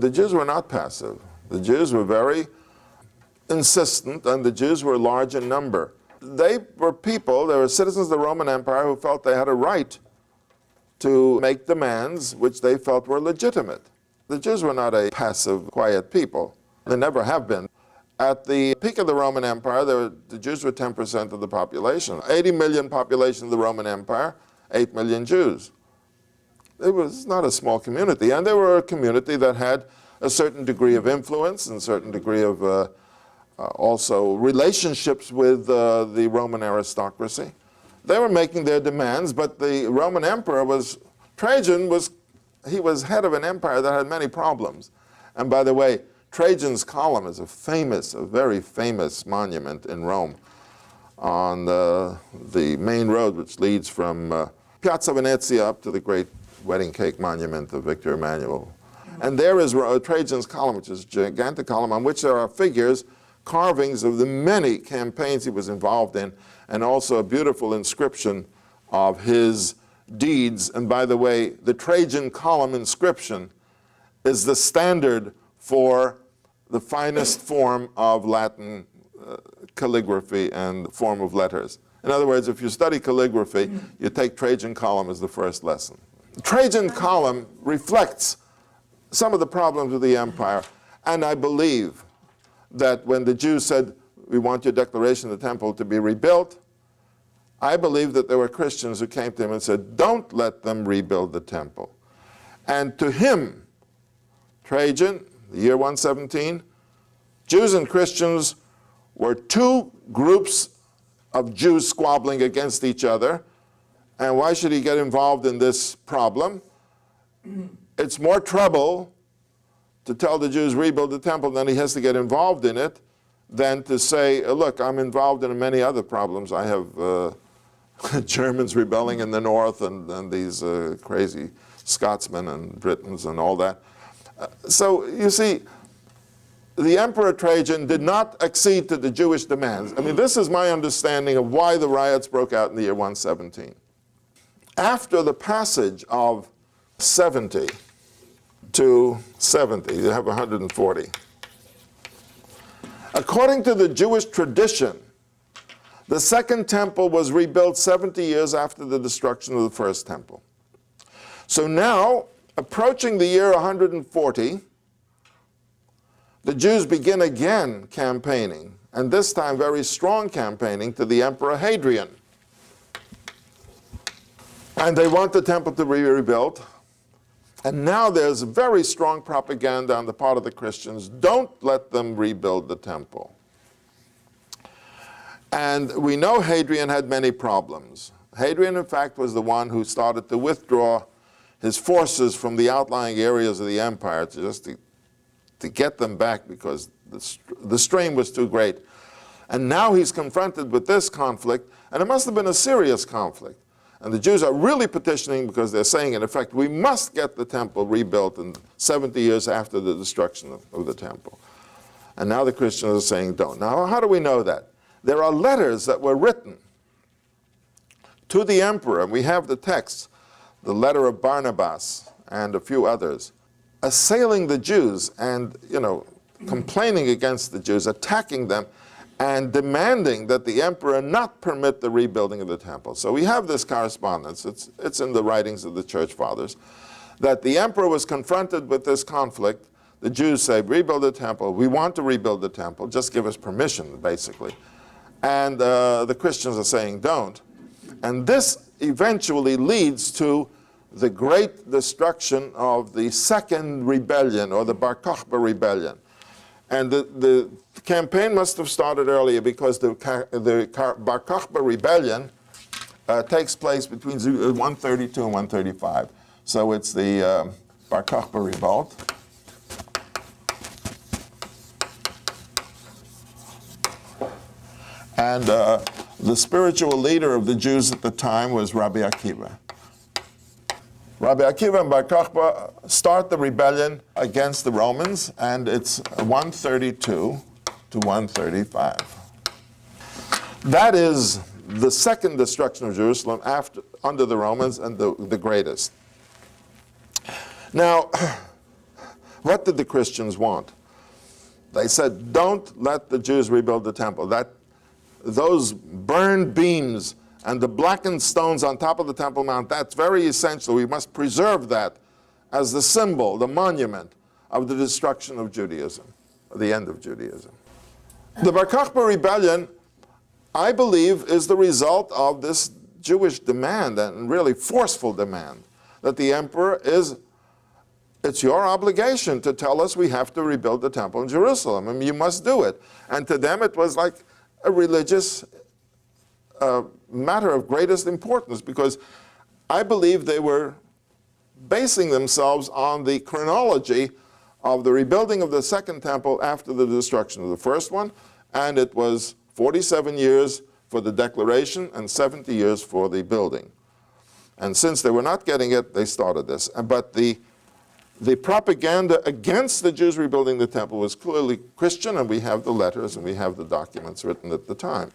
The Jews were not passive. The Jews were very insistent, and the Jews were large in number. They were people, they were citizens of the Roman Empire who felt they had a right to make demands which they felt were legitimate. The Jews were not a passive, quiet people. They never have been. At the peak of the Roman Empire, the Jews were 10% of the population. 80 million population of the Roman Empire, 8 million Jews. It was not a small community, and they were a community that had a certain degree of influence and a certain degree of also relationships with the Roman aristocracy. They were making their demands, but the Roman emperor Trajan was head of an empire that had many problems. And by the way, Trajan's column is a very famous monument in Rome on the main road which leads from Piazza Venezia up to the great wedding cake monument of Victor Emmanuel. And there is Trajan's column, which is a gigantic column on which there are figures, carvings of the many campaigns he was involved in, and also a beautiful inscription of his deeds. And by the way, the Trajan column inscription is the standard for the finest form of Latin calligraphy and form of letters. In other words, if you study calligraphy, you take Trajan column as the first lesson. The Trajan column reflects some of the problems of the empire, and I believe that when the Jews said, we want your declaration of the temple to be rebuilt, I believe that there were Christians who came to him and said, don't let them rebuild the temple. And to him, Trajan, the year 117, Jews and Christians were two groups of Jews squabbling against each other. And why should he get involved in this problem? It's more trouble to tell the Jews rebuild the temple than he has to get involved in it than to say, look, I'm involved in many other problems. I have Germans rebelling in the north and these crazy Scotsmen and Britons and all that. So you see, the Emperor Trajan did not accede to the Jewish demands. I mean, this is my understanding of why the riots broke out in the year 117. After the passage of 70 to 70, you have 140. According to the Jewish tradition, the second temple was rebuilt 70 years after the destruction of the first temple. So now, approaching the year 140, the Jews begin again campaigning, and this time very strong campaigning, to the Emperor Hadrian. And they want the temple to be rebuilt. And now there's very strong propaganda on the part of the Christians. Don't let them rebuild the temple. And we know Hadrian had many problems. Hadrian, in fact, was the one who started to withdraw his forces from the outlying areas of the empire to get them back because the strain was too great. And now he's confronted with this conflict, and it must have been a serious conflict. And the Jews are really petitioning because they're saying, in effect, we must get the temple rebuilt in 70 years after the destruction of the temple. And now the Christians are saying don't. Now, how do we know that? There are letters that were written to the emperor, and we have the text, the letter of Barnabas and a few others, assailing the Jews and, complaining against the Jews, attacking them, and demanding that the emperor not permit the rebuilding of the temple. So we have this correspondence, it's in the writings of the church fathers, that the emperor was confronted with this conflict. The Jews say, rebuild the temple, we want to rebuild the temple, just give us permission, basically. And the Christians are saying, don't. And this eventually leads to the great destruction of the second rebellion, or the Bar Kokhba rebellion. And the campaign must have started earlier because the Bar Kokhba rebellion takes place between 132 and 135. So it's the Bar Kokhba revolt. And the spiritual leader of the Jews at the time was Rabbi Akiva. Rabbi Akiva and Bar Kokhba start the rebellion against the Romans, and it's 132 to 135. That is the second destruction of Jerusalem under the Romans, and the greatest. Now, What did the Christians want? They said, don't let the Jews rebuild the temple. Those burned beams and the blackened stones on top of the Temple Mount, that's very essential. We must preserve that as the symbol, the monument of the destruction of Judaism, the end of Judaism. The Bar Kokhba rebellion, I believe, is the result of this Jewish demand, and really forceful demand, that the emperor it's your obligation to tell us we have to rebuild the temple in Jerusalem. I mean, you must do it. And to them it was like a religious matter of greatest importance, because I believe they were basing themselves on the chronology of the rebuilding of the second temple after the destruction of the first one, and it was 47 years for the declaration and 70 years for the building. And since they were not getting it, they started this. But the propaganda against the Jews rebuilding the temple was clearly Christian, and we have the letters and we have the documents written at the time.